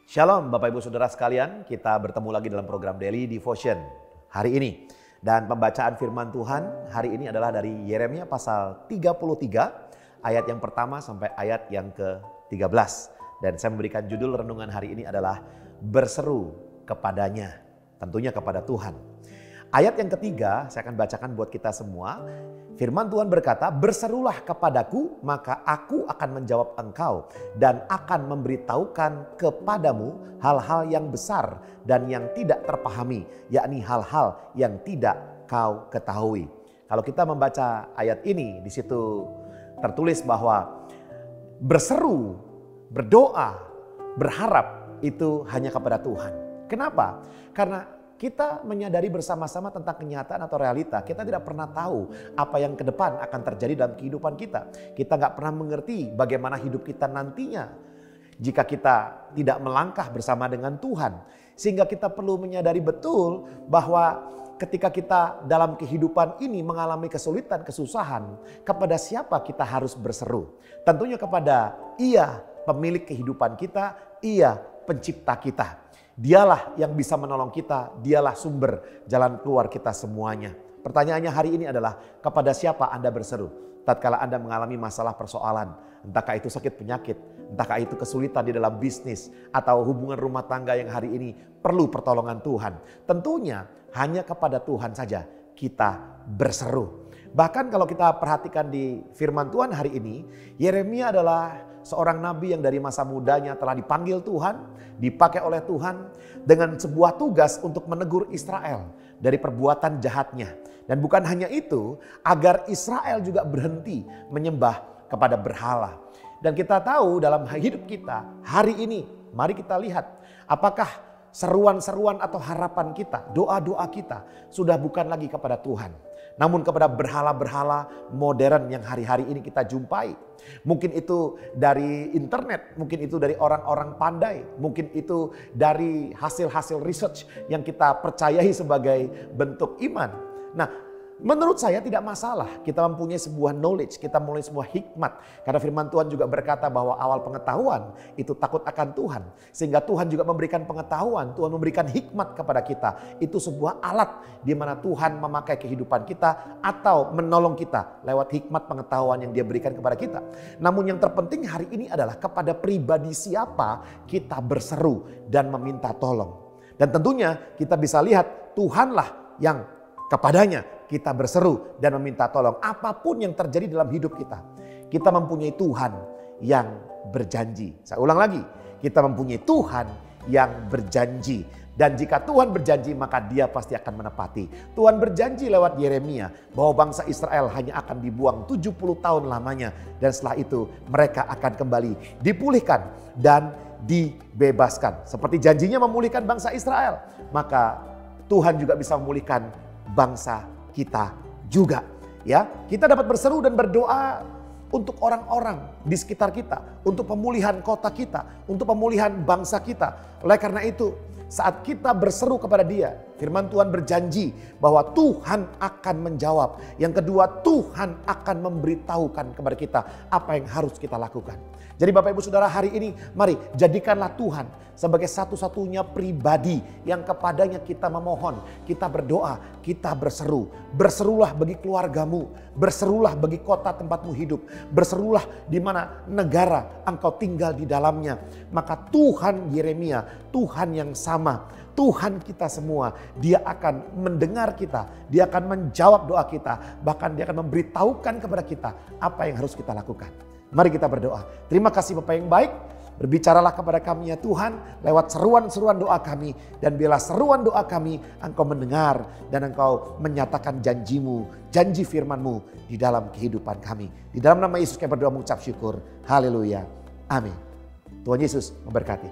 Shalom Bapak Ibu Saudara sekalian, kita bertemu lagi dalam program Daily Devotion hari ini. Dan pembacaan firman Tuhan hari ini adalah dari Yeremia pasal 33 ayat yang pertama sampai ayat yang ke-13. Dan saya memberikan judul renungan hari ini adalah berseru kepadanya, tentunya kepada Tuhan. Ayat yang ketiga saya akan bacakan buat kita semua. Firman Tuhan berkata, berserulah kepadaku maka aku akan menjawab engkau dan akan memberitahukan kepadamu hal-hal yang besar dan yang tidak terpahami, yakni hal-hal yang tidak kau ketahui. Kalau kita membaca ayat ini, di situ tertulis bahwa berseru, berdoa, berharap itu hanya kepada Tuhan. Kenapa? Karena kita menyadari bersama-sama tentang kenyataan atau realita. Kita tidak pernah tahu apa yang ke depan akan terjadi dalam kehidupan kita. Kita nggak pernah mengerti bagaimana hidup kita nantinya jika kita tidak melangkah bersama dengan Tuhan. Sehingga kita perlu menyadari betul bahwa ketika kita dalam kehidupan ini mengalami kesulitan, kesusahan, kepada siapa kita harus berseru? Tentunya kepada Ia pemilik kehidupan kita, Ia pencipta kita. Dialah yang bisa menolong kita, dialah sumber jalan keluar kita semuanya. Pertanyaannya hari ini adalah kepada siapa Anda berseru? Tatkala Anda mengalami masalah persoalan, entahkah itu sakit penyakit, entahkah itu kesulitan di dalam bisnis, atau hubungan rumah tangga yang hari ini perlu pertolongan Tuhan. Tentunya hanya kepada Tuhan saja kita berseru. Bahkan kalau kita perhatikan di firman Tuhan hari ini, Yeremia adalah seorang nabi yang dari masa mudanya telah dipanggil Tuhan, dipakai oleh Tuhan dengan sebuah tugas untuk menegur Israel dari perbuatan jahatnya. Dan bukan hanya itu, agar Israel juga berhenti menyembah kepada berhala. Dan kita tahu dalam hidup kita hari ini, mari kita lihat apakah seruan-seruan atau harapan kita, doa-doa kita sudah bukan lagi kepada Tuhan, namun kepada berhala-berhala modern yang hari-hari ini kita jumpai. Mungkin itu dari internet, mungkin itu dari orang-orang pandai, mungkin itu dari hasil-hasil research yang kita percayai sebagai bentuk iman. Nah, menurut saya tidak masalah kita mempunyai sebuah knowledge, kita mempunyai sebuah hikmat. Karena firman Tuhan juga berkata bahwa awal pengetahuan itu takut akan Tuhan. Sehingga Tuhan juga memberikan pengetahuan, Tuhan memberikan hikmat kepada kita. Itu sebuah alat di mana Tuhan memakai kehidupan kita atau menolong kita lewat hikmat pengetahuan yang Dia berikan kepada kita. Namun yang terpenting hari ini adalah kepada pribadi siapa kita berseru dan meminta tolong. Dan tentunya kita bisa lihat Tuhanlah yang kepadanya kita berseru dan meminta tolong. Apapun yang terjadi dalam hidup kita, kita mempunyai Tuhan yang berjanji. Saya ulang lagi, kita mempunyai Tuhan yang berjanji. Dan jika Tuhan berjanji, maka Dia pasti akan menepati. Tuhan berjanji lewat Yeremia bahwa bangsa Israel hanya akan dibuang 70 tahun lamanya. Dan setelah itu mereka akan kembali dipulihkan dan dibebaskan. Seperti janjinya memulihkan bangsa Israel, maka Tuhan juga bisa memulihkan bangsa kita juga, ya. Kita dapat berseru dan berdoa untuk orang-orang di sekitar kita, untuk pemulihan kota kita, untuk pemulihan bangsa kita. Oleh karena itu, saat kita berseru kepada Dia, firman Tuhan berjanji bahwa Tuhan akan menjawab. Yang kedua, Tuhan akan memberitahukan kepada kita apa yang harus kita lakukan. Jadi Bapak Ibu Saudara, hari ini mari jadikanlah Tuhan sebagai satu-satunya pribadi yang kepadanya kita memohon, kita berdoa, kita berseru. Berserulah bagi keluargamu, berserulah bagi kota tempatmu hidup, berserulah di mana negara engkau tinggal di dalamnya. Maka Tuhan Yeremia, Tuhan yang sama, Tuhan kita semua, Dia akan mendengar kita, Dia akan menjawab doa kita, bahkan Dia akan memberitahukan kepada kita apa yang harus kita lakukan. Mari kita berdoa. Terima kasih Bapa yang baik. Berbicaralah kepada kami ya Tuhan lewat seruan-seruan doa kami. Dan bila seruan doa kami Engkau mendengar dan Engkau menyatakan janjimu, janji firman-Mu di dalam kehidupan kami. Di dalam nama Yesus kami berdoa mengucap syukur. Haleluya. Amin. Tuhan Yesus memberkati.